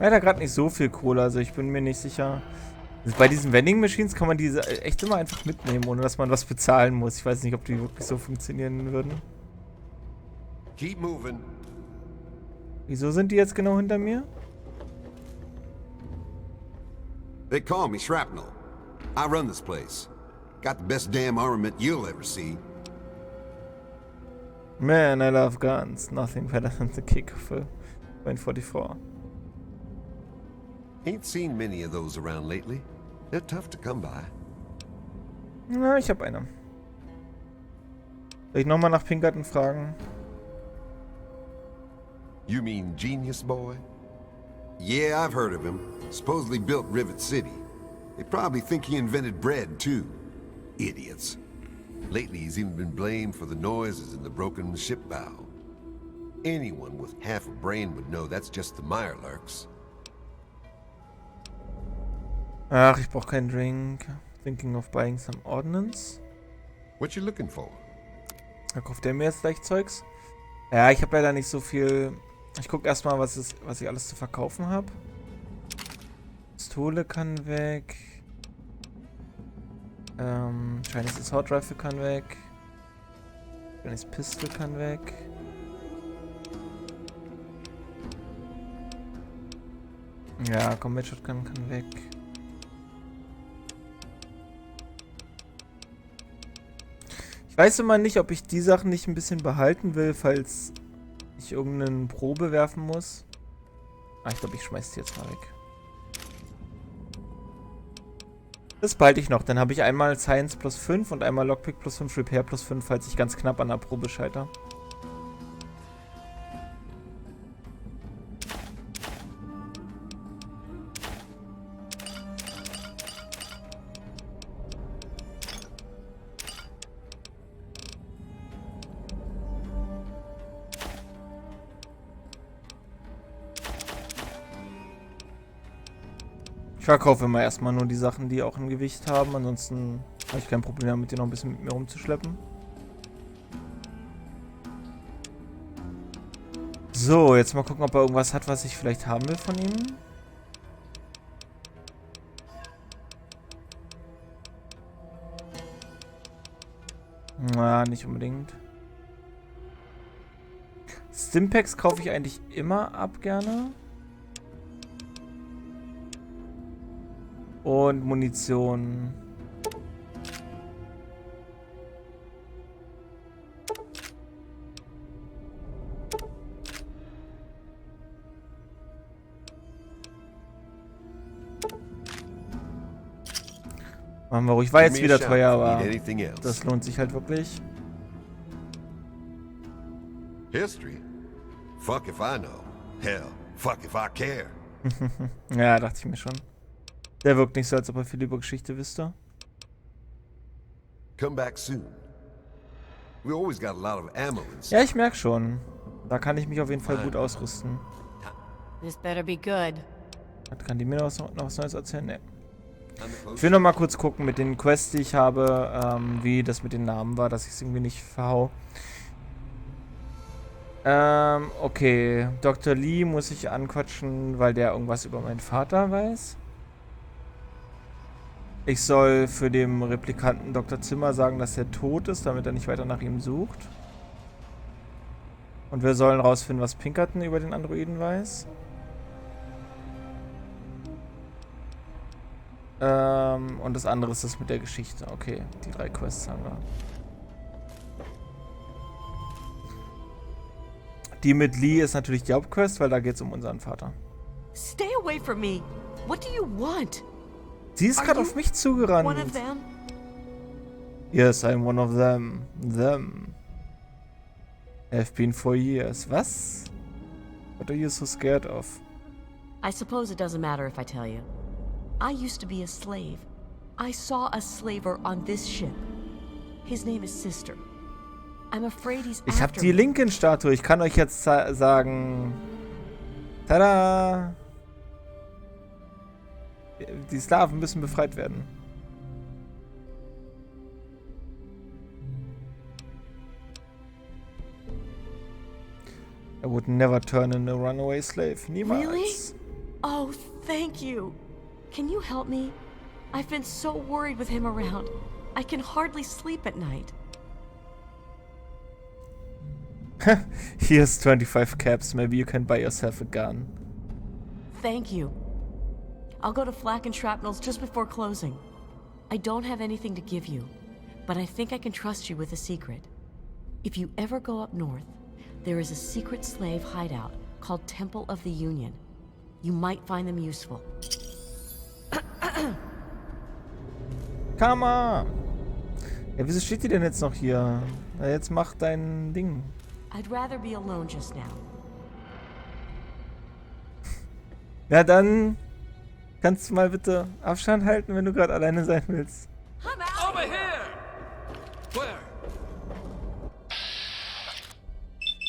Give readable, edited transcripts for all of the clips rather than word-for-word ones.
Leider gerade nicht so viel Kohle, also ich bin mir nicht sicher. Also bei diesen Vending Machines kann man diese echt immer einfach mitnehmen, ohne dass man was bezahlen muss. Ich weiß nicht, ob die wirklich so funktionieren würden. Keep moving. Wieso sind die jetzt genau hinter mir? They call me Shrapnel. I run this place. Got the best damn armament you'll ever see. Man, I love guns. Nothing better than the kick of a .44. Ain't seen many of those around lately. They're tough to come by. Na, ich habe eine. Soll ich nochmal nach Pinkerton fragen? You mean Genius Boy? Yeah, I've heard of him. Supposedly built Rivet City. They probably think he invented bread, too. Idiots. Lately, he's even been blamed for the noises in the broken ship bow. Anyone with half a brain would know that's just the Mirelurks. Ach, ich brauche keinen Drink. Thinking of buying some ordnance. What you looking for? Da kauft der mir jetzt gleich Zeugs. Ja, ich habe leider nicht so viel. Ich gucke erstmal, was ich alles zu verkaufen habe. Pistole kann weg. Chinese Assault Rifle kann weg. Chinese Pistol kann weg. Ja, Combat Shotgun kann weg. Ich weiß immer nicht, ob ich die Sachen nicht ein bisschen behalten will, falls ich irgendeine Probe werfen muss. Ah, ich glaube, ich schmeiß die jetzt mal weg. Das behalte ich noch. Dann habe ich einmal Science plus 5 und einmal Lockpick plus 5, Repair plus 5, falls ich ganz knapp an der Probe scheitere. Ich verkaufe immer erstmal nur die Sachen, die auch ein Gewicht haben. Ansonsten habe ich kein Problem damit, die noch ein bisschen mit mir rumzuschleppen. So, jetzt mal gucken, ob er irgendwas hat, was ich vielleicht haben will von ihm. Na, nicht unbedingt. Stimpaks kaufe ich eigentlich immer ab gerne. Und Munition. Machen wir ruhig. War jetzt wieder teuer, aber das lohnt sich halt wirklich. History? Fuck if I know. Hell, fuck if I care. Ja, dachte ich mir schon. Der wirkt nicht so, als ob er viel über Geschichte wüsste. Come back soon. We always got a lot of ammo and stuff. Ja, ich merke schon. Da kann ich mich auf jeden Fall gut ausrüsten. This better be good. Kann die mir noch was Neues erzählen? Nee. Ich will noch mal kurz gucken mit den Quests, die ich habe, wie das mit den Namen war, dass ich es irgendwie nicht verhau. Okay. Dr. Lee muss ich anquatschen, weil der irgendwas über meinen Vater weiß. Ich soll für den Replikanten Dr. Zimmer sagen, dass er tot ist, damit er nicht weiter nach ihm sucht. Und wir sollen rausfinden, was Pinkerton über den Androiden weiß. Und das andere ist das mit der Geschichte. Okay, die 3 Quests haben wir. Die mit Lee ist natürlich die Hauptquest, weil da geht es um unseren Vater. Stay away from me. What do you want? Sie ist gerade auf mich zugerannt. One of them? Yes, I'm one of them. Them. Have been for years. Was? What are you so scared of? I suppose it doesn't matter if I tell you. I used to be a slave. I saw a slaver on this ship. His name is Sister. I'm afraid he's Ich habe after die me. Lincoln-Statue. Ich kann euch jetzt sagen... Tada! Die Sklaven müssen befreit werden. I would never turn in a runaway slave. Niemals. Really? Oh, thank you. Can you help me? I've been so worried with him around. I can hardly sleep at night. Here's 25 caps. Maybe you can buy yourself a gun. Thank you. I'll go to Flak and Shrapnel's just before closing. I don't have anything to give you, but I think I can trust you with a secret. If you ever go up north, there is a secret slave hideout called Temple of the Union. You might find them useful. Come on! Ja, wieso steht die denn jetzt noch hier? Na, jetzt mach dein Ding. I'd rather be alone just now. Ja, dann kannst du mal bitte Abstand halten, wenn du gerade alleine sein willst. Over here! Where?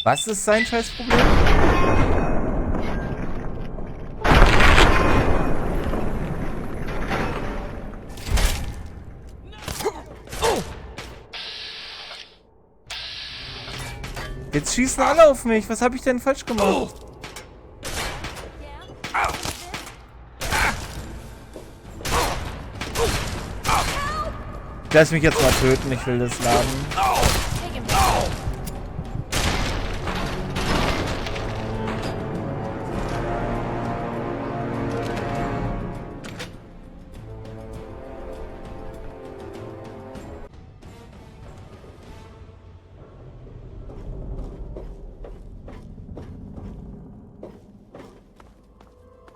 Was ist sein Scheißproblem? Jetzt schießen alle auf mich. Was habe ich denn falsch gemacht? Lass mich jetzt mal töten. Ich will das laden.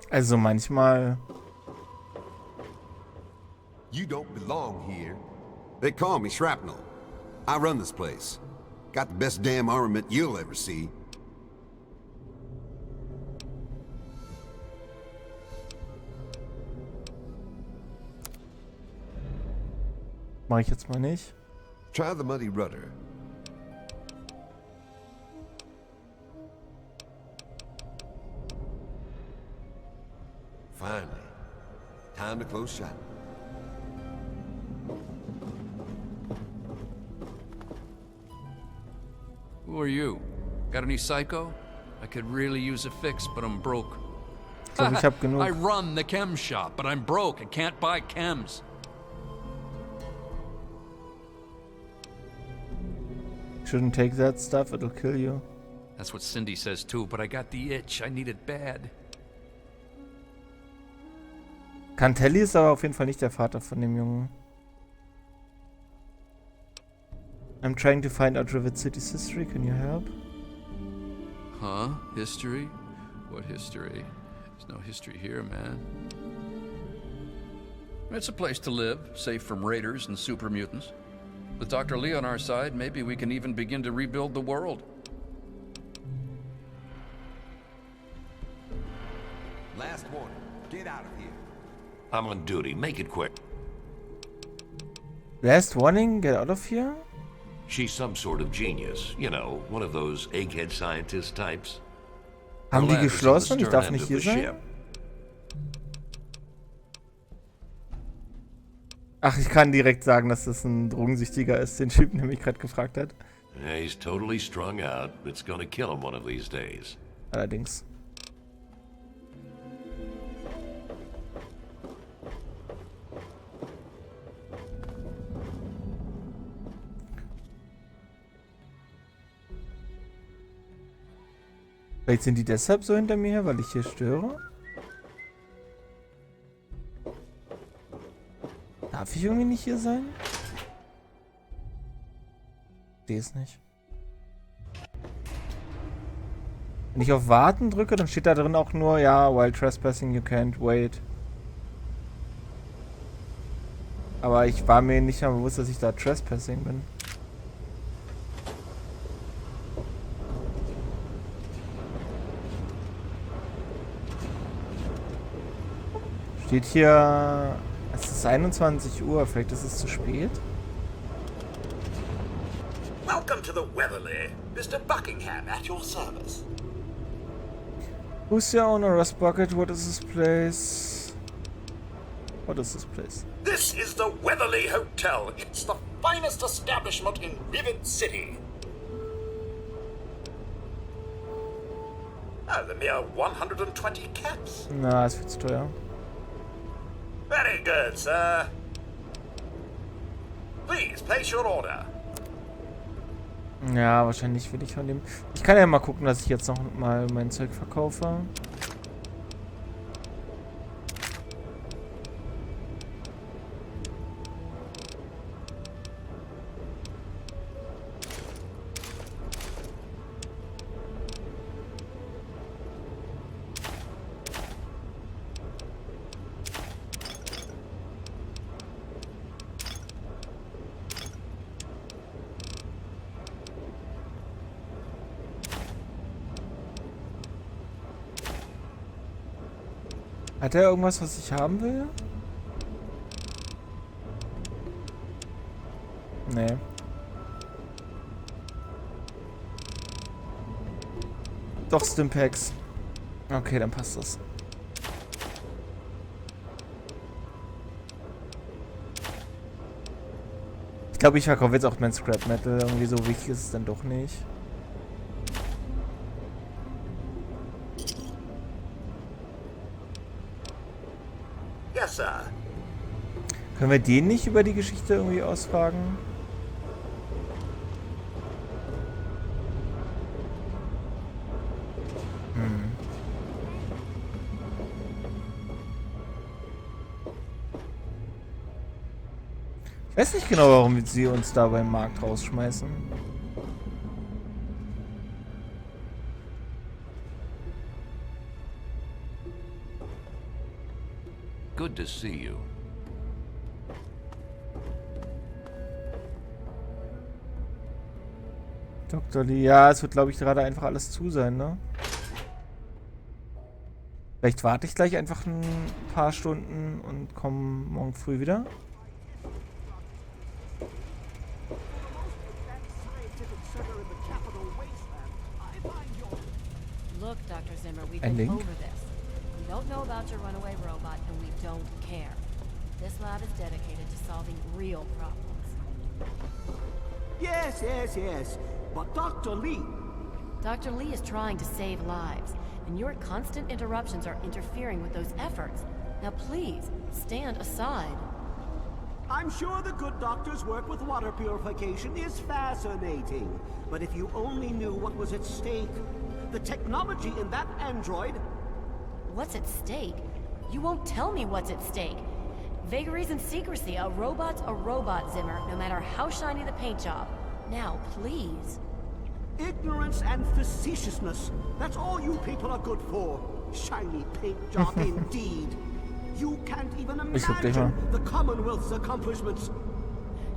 Also manchmal. You don't belong here. They call me Shrapnel. I run this place. Got the best damn armament you'll ever see. Mach ich jetzt mal nicht. Try the muddy rudder. Finally. Time to close shop. Who are you? Got any psycho? I could really use a fix, but I'm broke. Ich glaube, ich habe genug. I run the chem shop, but I'm broke. I can't buy chems. Shouldn't take that stuff, it'll kill you. That's what Cindy says too, but I got the itch. I need it bad. Cantelli ist aber auf jeden Fall nicht der Vater von dem Jungen. I'm trying to find out Rivet City's history. Can you help? Huh? History? What history? There's no history here, man. It's a place to live, safe from raiders and super mutants. With Dr. Lee on our side, maybe we can even begin to rebuild the world. Last warning. Get out of here. I'm on duty. Make it quick. Last warning, get out of here? She's some sort of genius. You know, one of those egghead scientist types. Haben die Her lab is in the geschlossen? Ich stern darf end nicht of hier the sein? ship. Ach, ich kann direkt sagen, dass das ein Drogensüchtiger ist, den Typen, der mich gerade gefragt hat. Yeah, he's totally strung out. It's gonna kill him one of these days. Allerdings. Vielleicht sind die deshalb so hinter mir her, weil ich hier störe? Darf ich irgendwie nicht hier sein? Ich sehe es nicht. Wenn ich auf Warten drücke, dann steht da drin auch nur, ja, while trespassing you can't wait. Aber ich war mir nicht mal bewusst, dass ich da trespassing bin. Steht hier, es ist 21 Uhr, vielleicht ist es zu spät. Welcome to the Weatherly. Mr. Buckingham at your service. Who's your owner, Rust Bucket? What is this place? What is this place? This is the Weatherly Hotel. It's the finest establishment in Rivet City. Oh, the mere 120 caps. Na, ist viel zu teuer. Very good, sir. Please place your order. Ja, wahrscheinlich will ich von dem... Ich kann ja mal gucken, dass ich jetzt noch mal mein Zeug verkaufe. Hat er irgendwas, was ich haben will? Nee. Doch, Stimpaks. Okay, dann passt das. Ich glaube, ich verkaufe jetzt auch mein Scrap Metal. Irgendwie so wichtig ist es dann doch nicht. Yes, sir. Können wir den nicht über die Geschichte irgendwie ausfragen? Ich weiß nicht genau, warum sie uns da beim Markt rausschmeißen. Good to see you. Dr. Lee, ja, es wird, glaube ich, gerade einfach alles zu sein, ne? Vielleicht warte ich gleich einfach ein paar Stunden und komme morgen früh wieder. Look, Dr. Zimmer, we've Ein been Link? over this. We don't know about your runaway robot, and we don't care. This lab is dedicated to solving real problems. Yes, yes, yes. But Dr. Lee... Dr. Lee is trying to save lives, and your constant interruptions are interfering with those efforts. Now please, stand aside. I'm sure the good doctor's work with water purification is fascinating. But if you only knew what was at stake, the technology in that android... What's at stake? You won't tell me what's at stake. Vagaries and secrecy. A robot's a robot, Zimmer, no matter how shiny the paint job. Now, please. Ignorance and facetiousness. That's all you people are good for. Shiny paint job indeed. You can't even imagine the Commonwealth's accomplishments.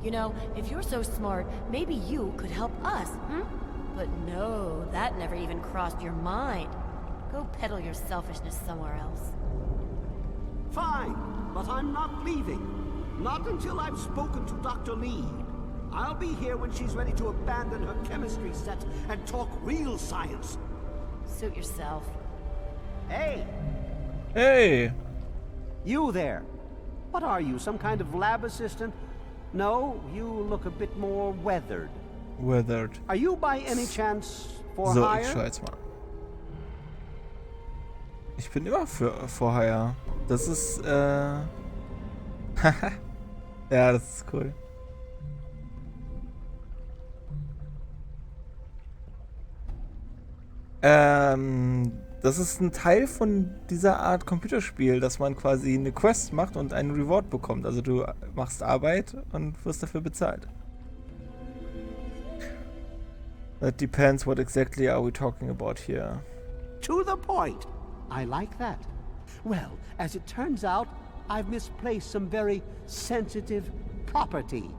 You know, if you're so smart, maybe you could help us, hmm? But no, that never even crossed your mind. Go peddle your selfishness somewhere else. Fine, but I'm not leaving. Not until I've spoken to Dr. Lee. I'll be here when she's ready to abandon her chemistry set and talk real science. Suit yourself. Hey! Hey! You there. What are you, some kind of lab assistant? No, you look a bit more weathered. Weathered. Are you by any chance for So, hire? ich schau jetzt mal. Ich bin immer für Hire. Das ist, ja, das ist cool. Das ist ein Teil von dieser Art Computerspiel, dass man quasi eine Quest macht und einen Reward bekommt. Also du machst Arbeit und wirst dafür bezahlt. That depends what exactly are we talking about here. To the point. I like that. Well, as it turns out, I've misplaced some very sensitive property.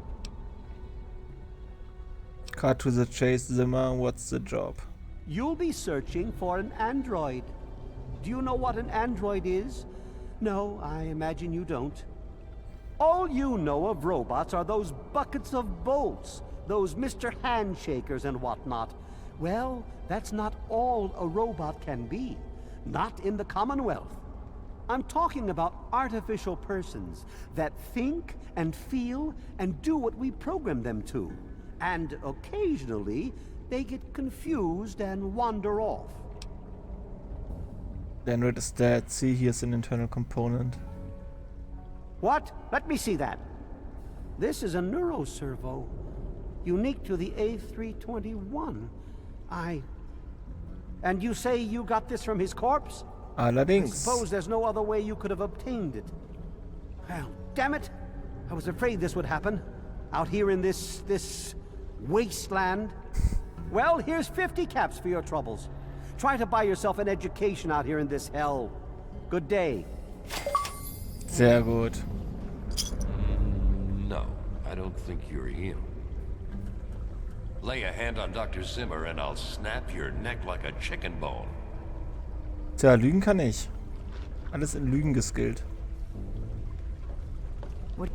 Cut to the chase, Zimmer. What's the job? You'll be searching for an android. Do you know what an android is? No, I imagine you don't. All you know of robots are those buckets of bolts, those Mr. Handshakers and whatnot. Well, that's not all a robot can be. Not in the Commonwealth. I'm talking about artificial persons that think and feel and do what we program them to. And occasionally, they get confused and wander off. The android is dead. See, here's an internal component. What? Let me see that. This is a neuroservo, unique to the A321. And you say you got this from his corpse? I Allerdings. suppose there's no other way you could have obtained it. Well, damn it! I was afraid this would happen. Out here in this wasteland. Well, here's 50 caps for your troubles. Try to buy yourself an education out here in this hell. Good day. Sehr gut. No, I don't think you're him. Lay a hand on Dr. Zimmer and I'll snap your neck like a chicken bone. Tja, lügen kann ich. Alles in Lügen geskillt. What?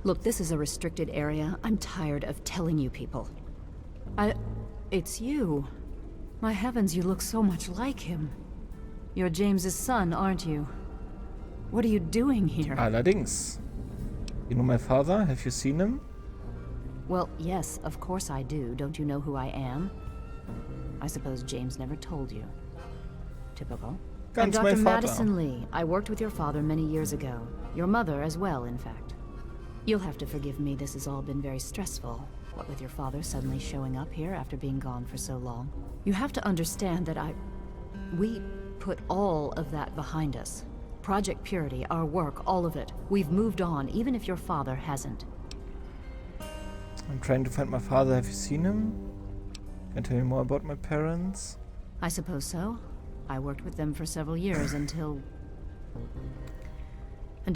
Look, this is a restricted area. I'm tired of telling you people. It's you. My heavens, you look so much like him. You're James's son, aren't you? What are you doing here? Allerdings. You know my father? Have you seen him? Well, yes, of course I do. Don't you know who I am? I suppose James never told you. Typical. I'm Ganz mein Dr. Vater. Madison Lee. I worked with your father many years ago. Your mother as well, in fact. You'll have to forgive me, this has all been very stressful. What with your father suddenly showing up here after being gone for so long. You have to understand that we put all of that behind us. Project Purity, our work, all of it. We've moved on, even if your father hasn't. I'm trying to find my father. Have you seen him? Can you tell me more about my parents? I suppose so. I worked with them for several years until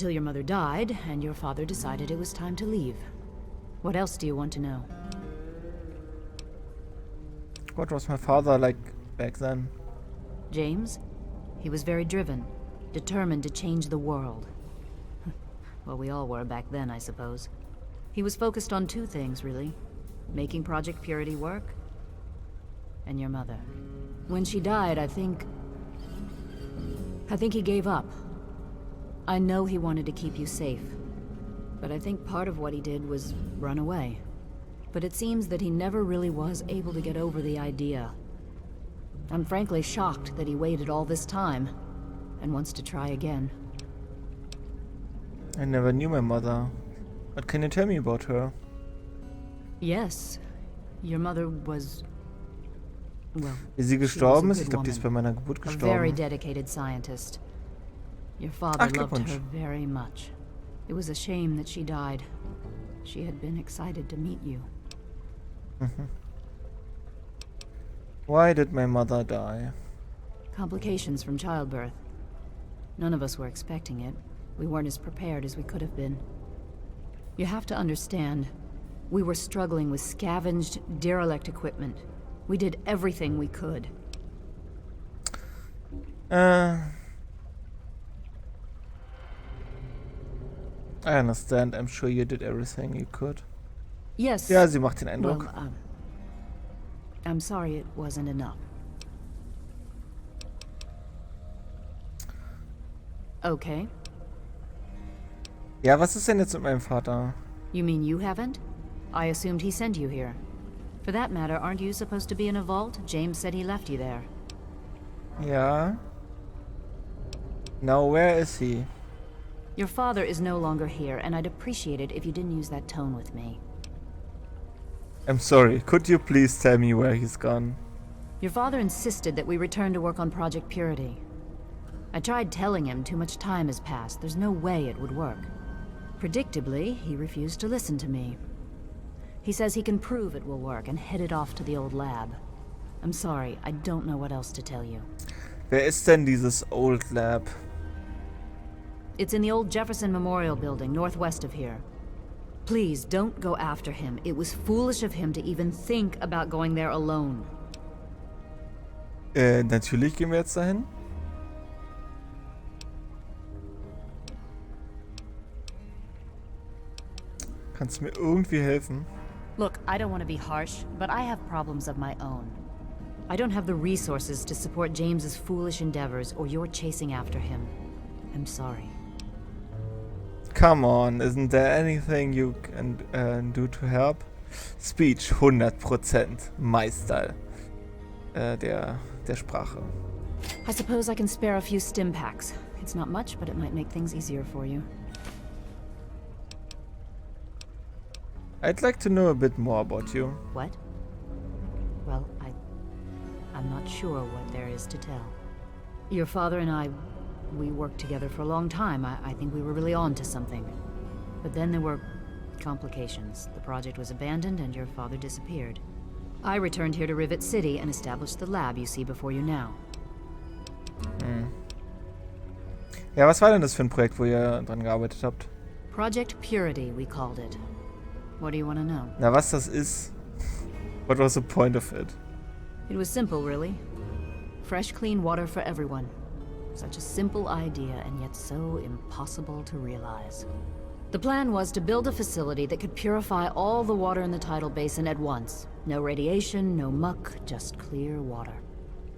your mother died, and your father decided it was time to leave. What else do you want to know? What was my father like back then? James? He was very driven, determined to change the world. Well, we all were back then, I suppose. He was focused on two things, really. Making Project Purity work, and your mother. When she died, I think he gave up. I know he wanted to keep you safe, but I think part of what he did was run away. But it seems that he never really was able to get over the idea. I'm frankly shocked that he waited all this time, and wants to try again. I never knew my mother. What can you tell me about her? Yes, your mother was... well, Ist sie gestorben? Ich glaube, die ist bei meiner Geburt a very gestorben. dedicated scientist. Your father Ach, loved Glückwunsch. her very much. It was a shame that she died. She had been excited to meet you. Why did my mother die? Complications from childbirth. None of us were expecting it. We weren't as prepared as we could have been. You have to understand, we were struggling with scavenged, derelict equipment. We did everything we could. I understand. I'm sure you did everything you could. Yes. Ja, sie macht den Eindruck. Well, I'm sorry it wasn't enough. Okay. Ja, was ist denn jetzt mit meinem Vater? You mean you haven't? I assumed he sent you here. For that matter, aren't you supposed to be in a vault? James said he left you there. Ja. Now where is he? Your father is no longer here, and I'd appreciate it if you didn't use that tone with me. I'm sorry. Could you please tell me where he's gone? Your father insisted that we return to work on Project Purity. I tried telling him too much time has passed. There's no way it would work. Predictably, he refused to listen to me. He says he can prove it will work and headed off to the old lab. I'm sorry, I don't know what else to tell you. Wer ist denn dieses Old Lab? It's in the old Jefferson Memorial Building, northwest of here. Please, don't go after him. It was foolish of him to even think about going there alone. Natürlich gehen wir jetzt dahin. Kannst du mir irgendwie helfen? Look, I don't want to be harsh, but I have problems of my own. I don't have the resources to support James's foolish endeavors, or you're chasing after him. I'm sorry. Come on, isn't there anything you can do to help? Speech 100% Meister der Sprache. I suppose I can spare a few stim packs. It's not much, but it might make things easier for you. I'd like to know a bit more about you. What? Well, I'm not sure what there is to tell. Your father and we worked together for a long time. I think we were really on to something. But then there were complications. The project was abandoned and your father disappeared. I returned here to Rivet City and established the lab you see before you now. Ja, was war denn das für ein Projekt, wo ihr dran gearbeitet habt? Project Purity, we called it. What do you want to know? Na, was das ist? What was the point of it? It was simple, really. Fresh, clean water for everyone. Such a simple idea, and yet so impossible to realize. The plan was to build a facility that could purify all the water in the tidal basin at once. No radiation, no muck, just clear water.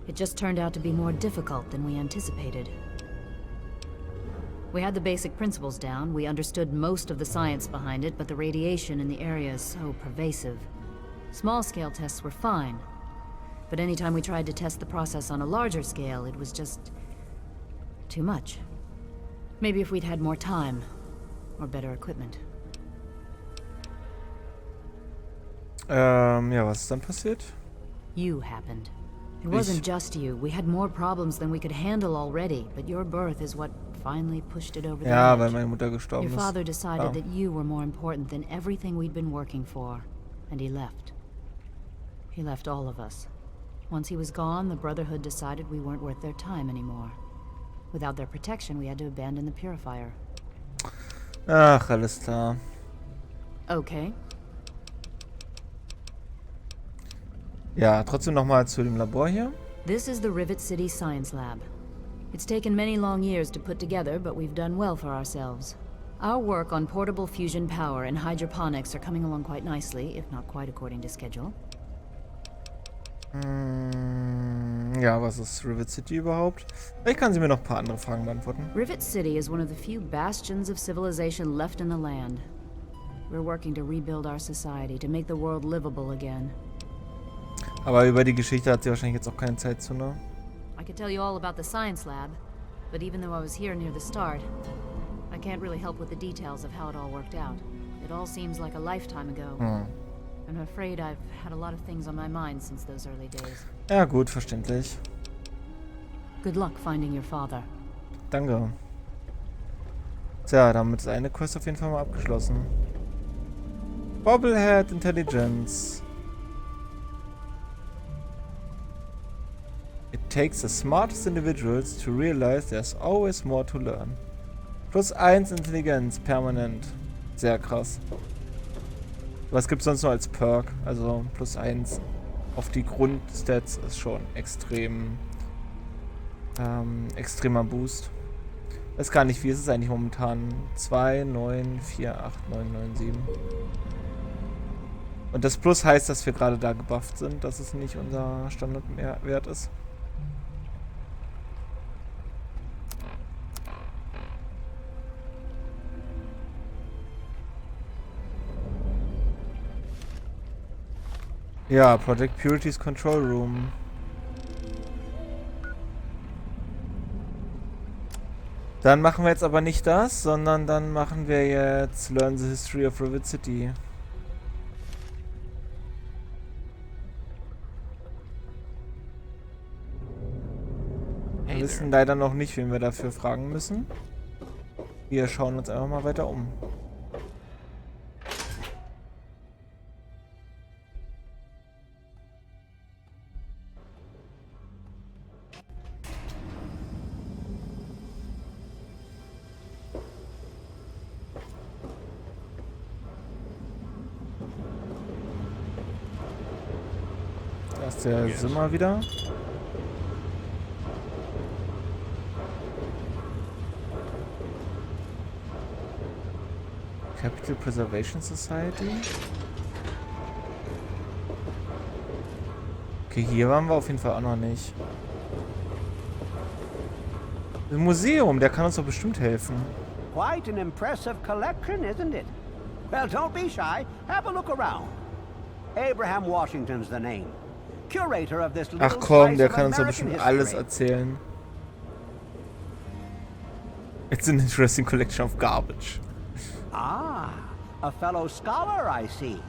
It just turned out to be more difficult than we anticipated. We had the basic principles down, we understood most of the science behind it, but the radiation in the area is so pervasive. Small-scale tests were fine, but anytime we tried to test the process on a larger scale, it was just too much. Maybe if we'd had more time, or better equipment. Ja, was ist dann passiert? You happened. It wasn't just you. We had more problems than we could handle already, but your birth is what finally pushed it over the Ja, edge. weil meine Mutter gestorben Your ist. father decided Ja. that you were more important than everything we'd been working for, and he left. He left all of us. Once he was gone, the Brotherhood decided we weren't worth their time anymore. Without their protection, we had to abandon the purifier. Ach, alles klar. Okay. Ja, trotzdem nochmal zu dem Labor hier. This is the Rivet City Science Lab. It's taken many long years to put together, but we've done well for ourselves. Our work on portable fusion power and hydroponics are coming along quite nicely, if not quite according to schedule. Ja, was ist Rivet City überhaupt? Vielleicht kann sie mir noch ein paar andere Fragen beantworten. Rivet City is one of the few bastions of civilization left in the land. We're working to rebuild our society, to make the world livable again. Aber über die Geschichte hat sie wahrscheinlich jetzt auch keine Zeit zu, ne? I could tell you all about the science lab, but even though I was here near the start, I can't really help with the details of how it all worked out. It all seems like a lifetime ago. I'm afraid I've had a lot of things on my mind since those early days. Ja, gut, verständlich. Good luck finding your father. Danke. Tja, damit ist eine Quest auf jeden Fall mal abgeschlossen. Bobblehead Intelligence. It takes the smartest individuals to realize there's always more to learn. +1 Intelligenz, permanent. Sehr krass. Was gibt's sonst noch als Perk? Also +1 auf die Grundstats ist schon extrem extremer Boost. Weiß gar nicht, wie ist es eigentlich momentan? 2, 9, 4, 8, 9, 9, 7. Und das Plus heißt, dass wir gerade da gebufft sind, dass es nicht unser Standardwert ist. Ja, Project Purity's Control Room. Dann machen wir jetzt aber nicht das, sondern dann machen wir jetzt Learn the History of Rivet City. Wir wissen leider noch nicht, wen wir dafür fragen müssen. Wir schauen uns einfach mal weiter um. Da ist der Simmer wieder. Capital Preservation Society. Okay, hier waren wir auf jeden Fall auch noch nicht. Das Museum, der kann uns doch bestimmt helfen. Quite an impressive collection, isn't it? Well, don't be shy. Have a look around. Abraham Washington's the name. curator of this Ach little komm, slice der of kann uns doch American bestimmt alles history. erzählen. It's an interesting collection of garbage. Ah, a fellow scholar, I see.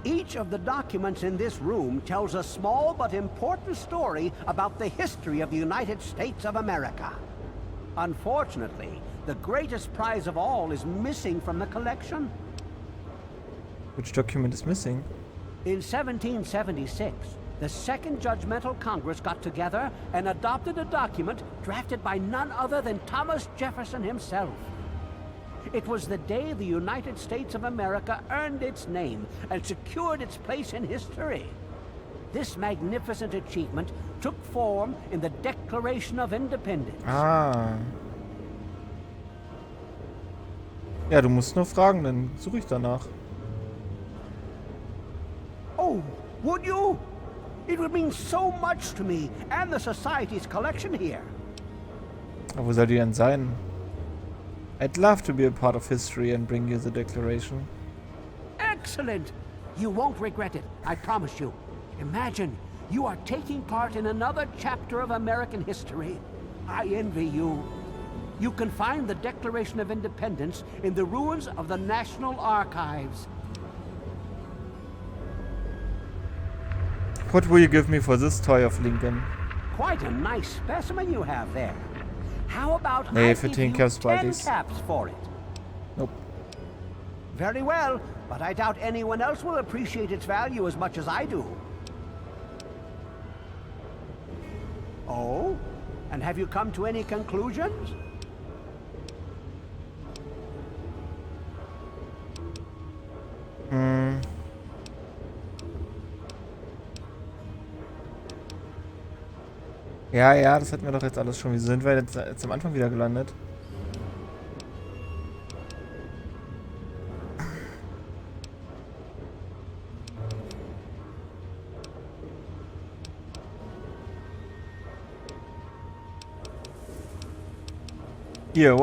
Each of the documents in this room tells a small but important story about the history of the United States of America. Unfortunately, the greatest prize of all is missing from the collection. Which document is missing? In 1776, the Second Judgmental Congress got together and adopted a document drafted by none other than Thomas Jefferson himself. It was the day the United States of America earned its name and secured its place in history. This magnificent achievement took form in the Declaration of Independence. Ah. Ja, du musst nur fragen, dann suche ich danach. Oh, would you? It would mean so much to me and the Society's collection here. Aber wo soll die denn sein? I'd love to be a part of history and bring you the declaration. Excellent! You won't regret it, I promise you. Imagine, you are taking part in another chapter of American history. I envy you. You can find the Declaration of Independence in the ruins of the National Archives. What will you give me for this toy of Lincoln? Quite a nice specimen you have there. How about Nee, I für give 10 you Caps 10 Buddies. caps for it? Nope. Very well, but I doubt anyone else will appreciate its value as much as I do. Oh? And have you come to any conclusions? Ja, ja, das hatten wir doch jetzt alles schon. Wieso sind wir jetzt am Anfang wieder gelandet? Here,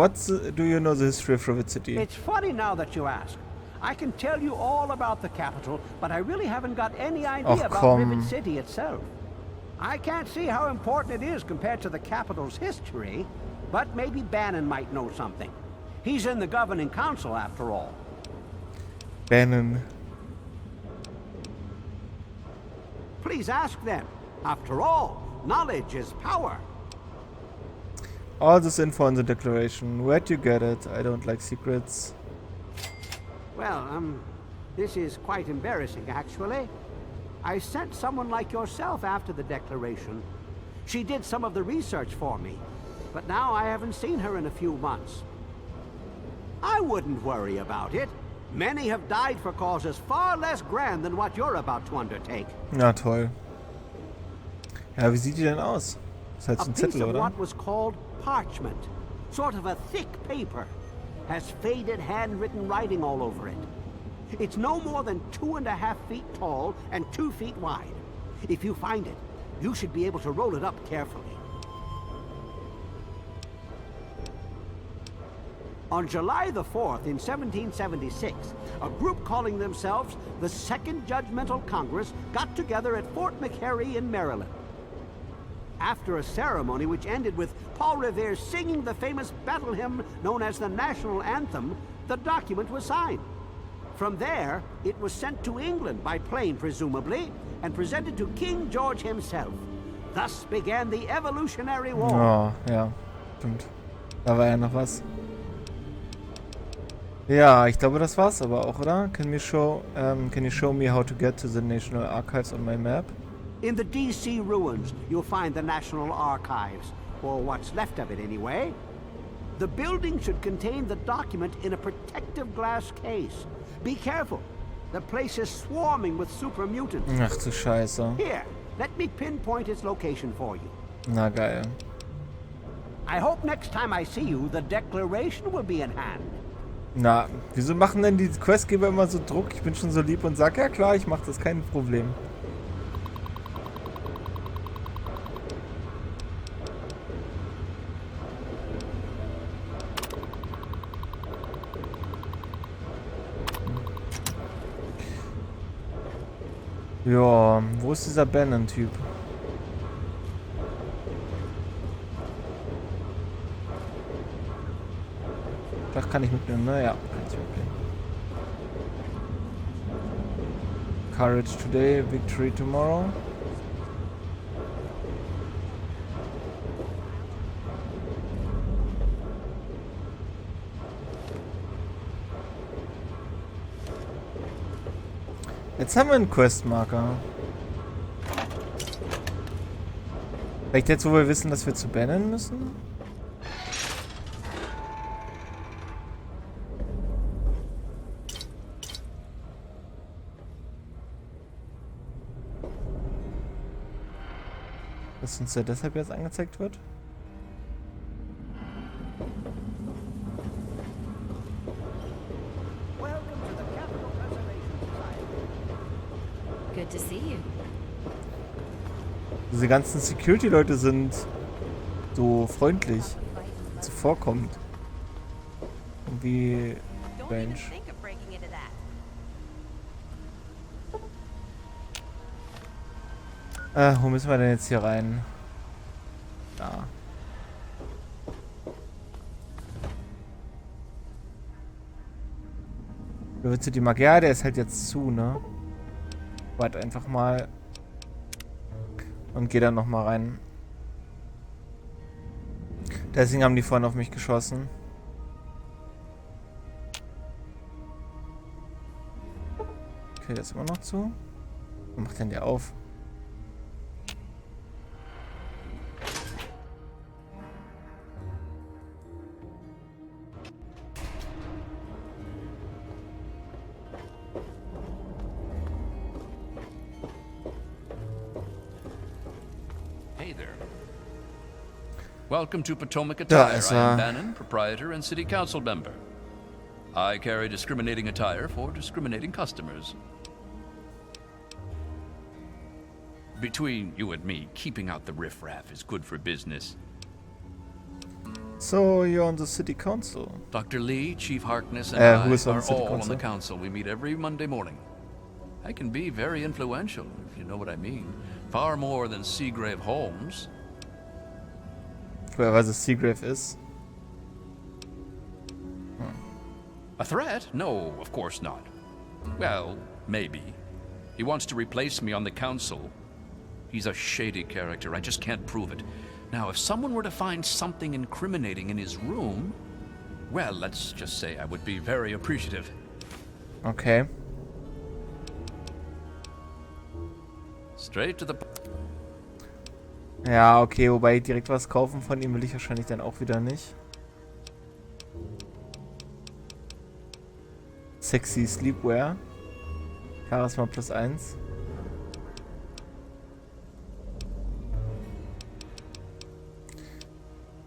do you know the history of Rivet City? It's funny now that you ask. I can tell you all about the capital, but I really haven't got any idea about Rivet City itself. I can't see how important it is compared to the capital's history, but maybe Bannon might know something. He's in the governing council after all. Bannon. Please ask them. After all, knowledge is power. All this info on the declaration. Where'd you get it? I don't like secrets. Well, this is quite embarrassing, actually. I sent someone like yourself after the declaration. She did some of the research for me, but now I haven't seen her in a few months. I wouldn't worry about it. Many have died for causes far less grand than what you're about to undertake. Na toll. Ja, wie sieht die denn aus? Ist halt so ein A piece Zettel, of oder? what was called parchment, sort of a thick paper, has faded handwritten writing all over it. It's no more than 2.5 feet tall and 2 feet wide. If you find it, you should be able to roll it up carefully. On July the 4th in 1776, a group calling themselves the Second Judgmental Congress got together at Fort McHenry in Maryland. After a ceremony which ended with Paul Revere singing the famous battle hymn known as the National Anthem, the document was signed. From there, it was sent to England by plane, presumably, and presented to King George himself. Thus began the Evolutionary War. Oh, ja, stimmt. Da war ja noch was. Ja, ich glaube, das war's aber auch, oder? Can you show me how to get to the National Archives on my map? In the DC ruins, you'll find the National Archives, or what's left of it anyway. The building should contain the document in a protective glass case. Be careful. The place is swarming with super mutants. Ach du Scheiße. Here, let me pinpoint its location for you. Na geil. I hope next time I see you, the declaration will be in hand. Na, wieso machen denn die Questgeber immer so Druck? Ich bin schon so lieb und sag, ja klar, ich mach das, kein Problem. Ja, wo ist dieser Bannon-Typ? Da kann ich mitnehmen, ne? Ja, kann ich mitnehmen. Courage today, victory tomorrow. Jetzt haben wir einen Questmarker. Vielleicht jetzt, wo wir wissen, dass wir zu Bannon müssen? Dass uns ja deshalb jetzt angezeigt wird? Good to see you. Diese ganzen Security-Leute sind so freundlich, zuvorkommend. Irgendwie strange. Wo müssen wir denn jetzt hier rein? Da. Wo willst du die Marke? Ja, der ist halt jetzt zu, ne? Warte einfach mal. Und geh dann nochmal rein. Deswegen haben die vorhin auf mich geschossen. Okay, der ist immer noch zu. Was macht denn der auf? Welcome to Potomac Da Attire. ist I am er. Bannon, proprietor and city council member. I carry discriminating attire for discriminating customers. Between you and me, keeping out the riffraff is good for business. So, you're on the city council. Dr. Lee, Chief Harkness, and who is I on are the city all on council? the council. We meet every Monday morning. I can be very influential, if you know what I mean. Far more than Seagrave Holmes. Wer weiß, was Seagrave ist. A threat? No, of course not. Well, maybe. He wants to replace me on the council. He's a shady character. I just can't prove it. Now, if someone were to find something incriminating in his room, well, let's just say I would be very appreciative. Okay. Straight to the... Ja, okay, wobei direkt was kaufen von ihm will ich wahrscheinlich dann auch wieder nicht. Sexy Sleepwear. Charisma +1.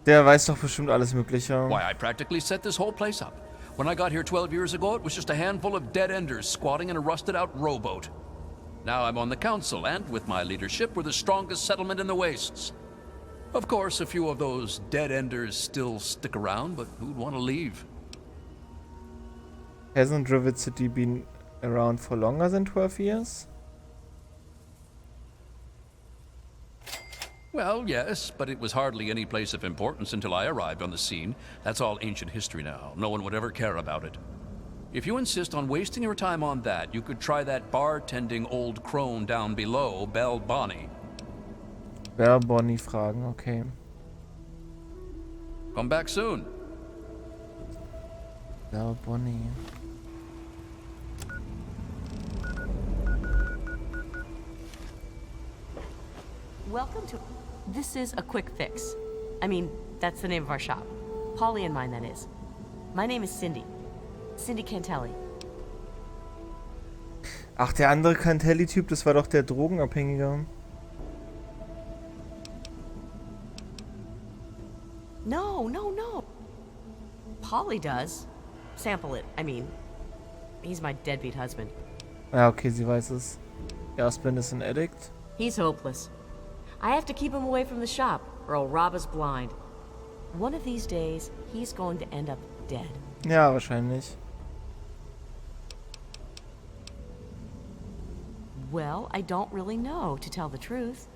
Der weiß doch bestimmt alles Mögliche. Why, I practically set this whole place up. When I got here 12 years ago, it was just a handful of dead-enders squatting in a rusted-out rowboat. Now I'm on the council, and with my leadership, we're the strongest settlement in the wastes. Of course, a few of those dead-enders still stick around, but who'd want to leave? Hasn't Rivet City been around for longer than 12 years? Well, yes, but it was hardly any place of importance until I arrived on the scene. That's all ancient history now. No one would ever care about it. If you insist on wasting your time on that, you could try that bartending old crone down below, Belle Bonnie. Belle Bonnie fragen, okay. Come back soon. Belle Bonnie. Welcome to... This is a quick fix. I mean, that's the name of our shop. Polly and mine, that is. My name is Cindy. Cindy Cantelli. Ach, der andere Cantelli-Typ, das war doch der Drogenabhängige. No, no, no. Polly does. Sample it, I mean. He's my deadbeat husband. Ja, okay, sie weiß es. Erstblind ist ein Addict. He's hopeless. I have to keep him away from the shop, or he'll rob us blind. One of these days, he's going to end up dead. Ja, wahrscheinlich. Well, I don't really know, to tell the truth.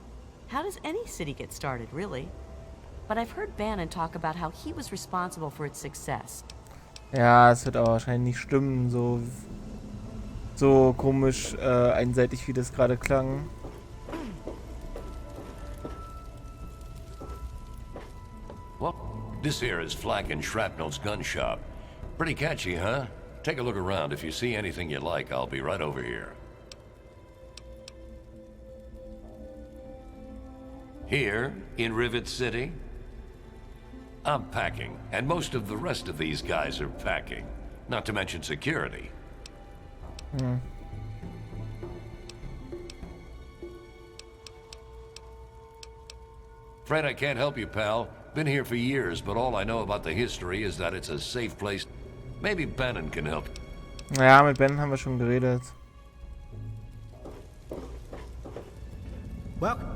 How does any city get started, really? But I've heard Bannon talk about how he was responsible for its success. Ja, es wird aber wahrscheinlich nicht stimmen, so komisch einseitig, wie das gerade klang. Well, this here is Flak and Shrapnel's gun shop. Pretty catchy, huh? Take a look around. If you see anything you like, I'll be right over here. Here, in Rivet City, I'm packing, and most of the rest of these guys are packing. Not to mention security. Afraid I can't help you, pal. Been here for years, but all I know about the history is that it's a safe place. Maybe Bannon can help. Ja, mit Ben haben wir schon geredet. Welcome.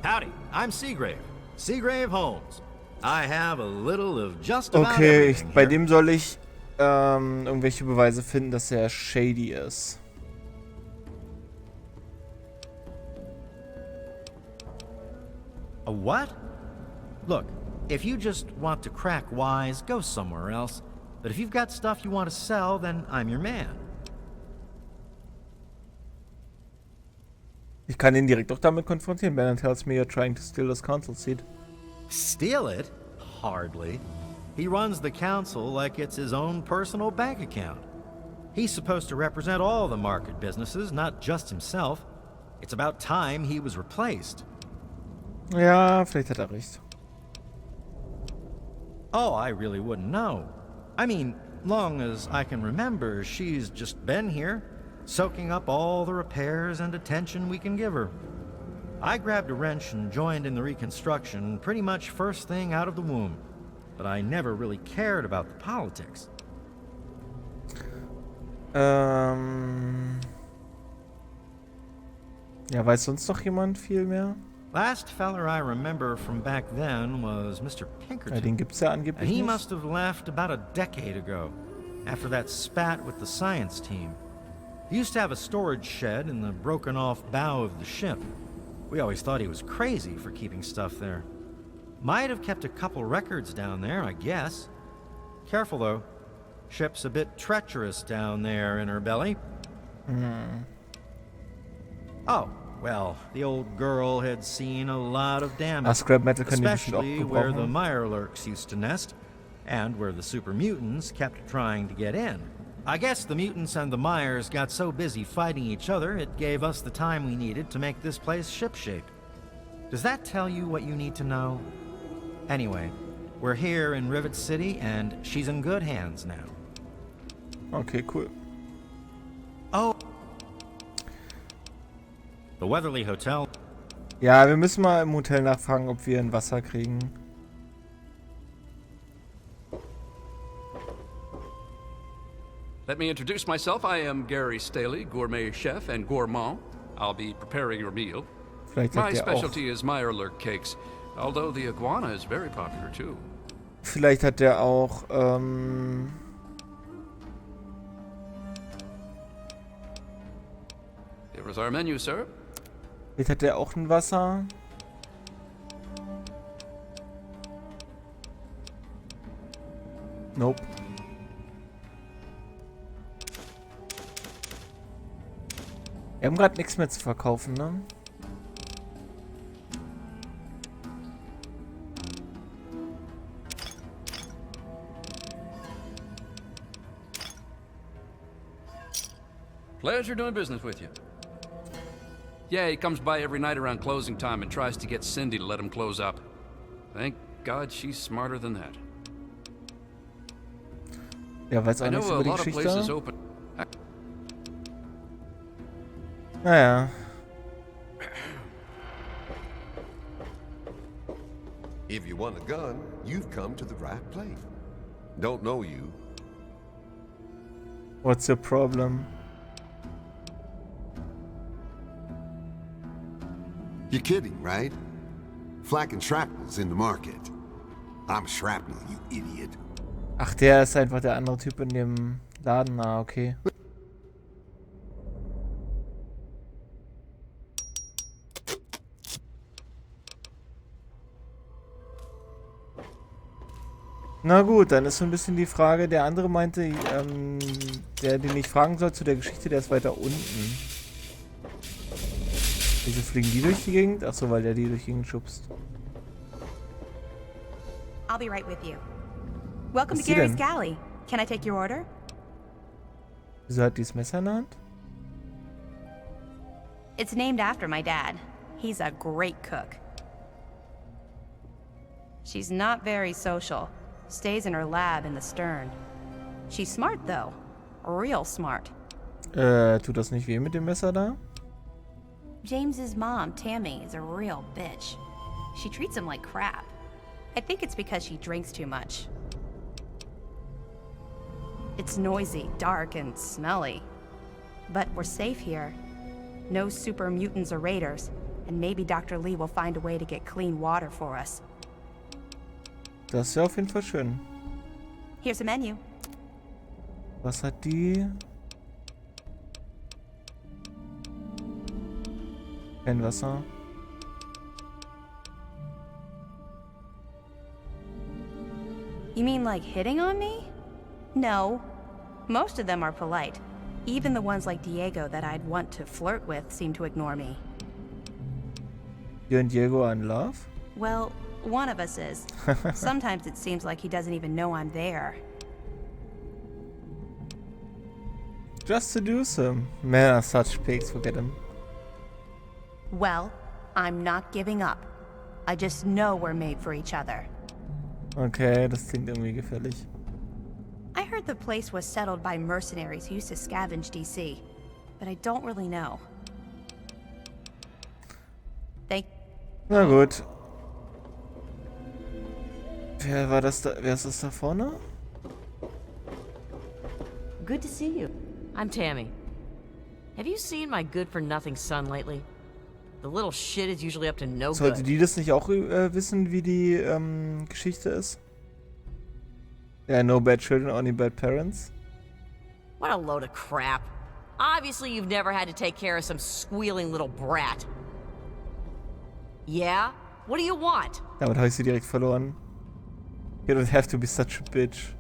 Howdy, I'm Seagrave. Seagrave Holmes. I have a little of just about Okay, everything bei here. dem soll ich irgendwelche Beweise finden, dass er shady ist. A what? Look, if you just want to crack wise, go somewhere else. But if you've got stuff you want to sell, then I'm your man. Ich kann ihn direkt auch damit konfrontieren. Bannon tells me you're trying to steal this council seat. Steal it? Hardly. He runs the council like it's his own personal bank account. He's supposed to represent all the market businesses, not just himself. It's about time he was replaced. Ja, vielleicht hat er recht. Oh, I really wouldn't know. I mean, long as I can remember, she's just been here, soaking up all the repairs and attention we can give her. I grabbed a wrench and joined in the reconstruction pretty much first thing out of the womb. But I never really cared about the politics. Ja, weiß sonst noch jemand viel mehr? Last feller I remember from back then was Mr. Ja, Pinkerton. den gibt's ja And angeblich he nicht. must have left about a decade ago, after that spat with the science team. He used to have a storage shed in the broken-off bow of the ship. We always thought he was crazy for keeping stuff there. Might have kept a couple records down there, I guess. Careful, though. Ship's a bit treacherous down there in her belly. Oh, well, the old girl had seen a lot of damage. Scrap Metal können die bestimmt auch Especially where the gebrauchen. Mirelurks used to nest, and where the super mutants kept trying to get in. I guess the mutants and the Myers got so busy fighting each other, it gave us the time we needed to make this place shipshape. Does that tell you what you need to know? Anyway, we're here in Rivet City, and she's in good hands now. Okay, cool. Oh. The Weatherly Hotel. Ja, wir müssen mal im Hotel nachfragen, ob wir ein Wasser kriegen. Let me introduce myself. I am Gary Staley, gourmet chef and gourmand. I'll be preparing your meal. Vielleicht hat My der auch, specialty is Mirelurk cakes, although the iguana is very popular too. vielleicht hat der auch, Here is our menu, sir. vielleicht hat der auch ein Wasser. Nope. Wir haben gerade nichts mehr zu verkaufen, ne? Pleasure doing business with you. Yeah, he comes by every night around closing time and tries to get Cindy to let him close up. Thank God she's smarter than that. Ja, weiß I auch know nichts a über die lot of places Geschichte. open. Naja. If you want a gun, you've come to the right place. Don't know you. What's your problem? You're kidding, right? Flak and Shrapnel's in the market. I'm Shrapnel, you idiot. Ach, der ist einfach der andere Typ in dem Laden. Ah, okay. Na gut, dann ist so ein bisschen die Frage, der andere meinte, der, den ich fragen soll zu der Geschichte, der ist weiter unten. Wieso fliegen die durch die Gegend? Achso, weil der die durch die Gegend schubst. I'll be right with you. Welcome Was to ist die Gary's denn? Galley. Can I take your order? Wieso hat die das Messer in der Hand? It's named after my dad. He's a great cook. She's not very social. Stays in her lab in the stern. She's smart though. Real smart. Tut das nicht weh mit dem Messer da? James's mom, Tammy, is a real bitch. She treats him like crap. I think it's because she drinks too much. It's noisy, dark, and smelly. But we're safe here. No super mutants or raiders, and maybe Dr. Lee will find a way to get clean water for us. Das wäre auf jeden Fall schön. Here's a menu. Was hat die? Kein Wasser. You mean like hitting on me? No. Most of them are polite. Even the ones like Diego that I'd want to flirt with seem to ignore me. You and Diego are in love? Well, one of us is. Sometimes it seems like he doesn't even know I'm there. Just seduce him. Men are such pigs, forget him. Well, I'm not giving up. I just know we're made for each other. Okay, das klingt irgendwie gefährlich. I heard the place was settled by mercenaries who used to scavenge DC, but I don't really know. Na gut. Wer war das da? Wer ist das da vorne? Good to see you. I'm Tammy. Have you seen my good-for-nothing son lately? The little shit is usually up to no Sollte good. die das nicht auch wissen, wie die Geschichte ist? Ja, no bad children, only bad parents. What a load of crap. Obviously you've never had to take care of some squealing little brat. Yeah? What do you want? Damit habe ich sie direkt verloren. You don't have to be such a bitch.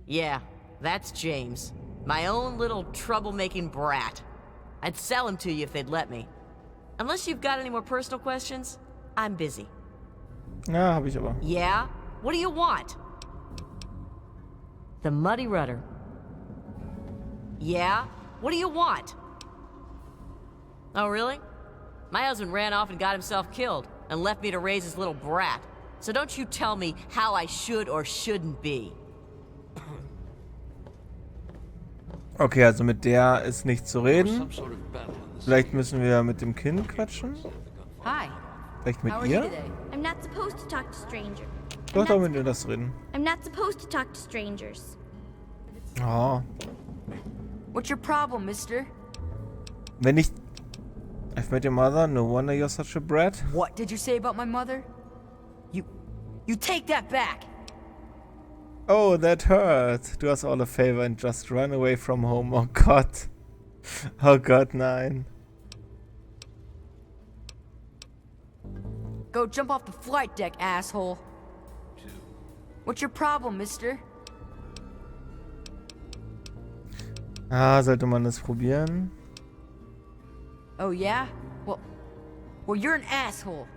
Yeah, that's James. My own little troublemaking brat. I'd sell him to you if they'd let me. Unless you've got any more personal questions, I'm busy. Ja, habe ich aber. Yeah? What do you want? The Muddy Rudder. Yeah? What do you want? Oh, really? My husband ran off and got himself killed, and left me to raise his little brat. So don't you tell me how I should or shouldn't be. Okay, also mit der ist nicht zu reden. Vielleicht müssen wir mit dem Kind quatschen. Hi. Vielleicht mit How are you ihr? today? I'm not supposed to talk to strangers. Doch, mit ihr das reden. I'm not supposed to talk to strangers. Oh. What's your problem, mister? Wenn ich... I've met your mother, no wonder you're such a brat. What did you say about my mother? You take that back! Oh, that hurt. Do us all a favor and just run away from home. Oh Gott. Oh Gott, nein. Go jump off the flight deck, asshole. What's your problem, mister? Ah, sollte man das probieren? Oh, yeah? Well, you're an asshole.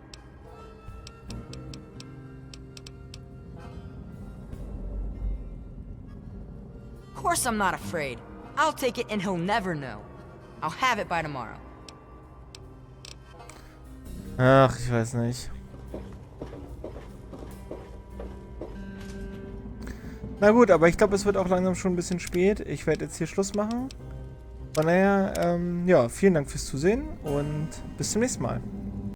Of course I'm not afraid. I'll take it and he'll never know. I'll have it by tomorrow. Ach, ich weiß nicht. Na gut, aber ich glaube, es wird auch langsam schon ein bisschen spät. Ich werde jetzt hier Schluss machen. Von daher, ja, vielen Dank fürs Zusehen und bis zum nächsten Mal.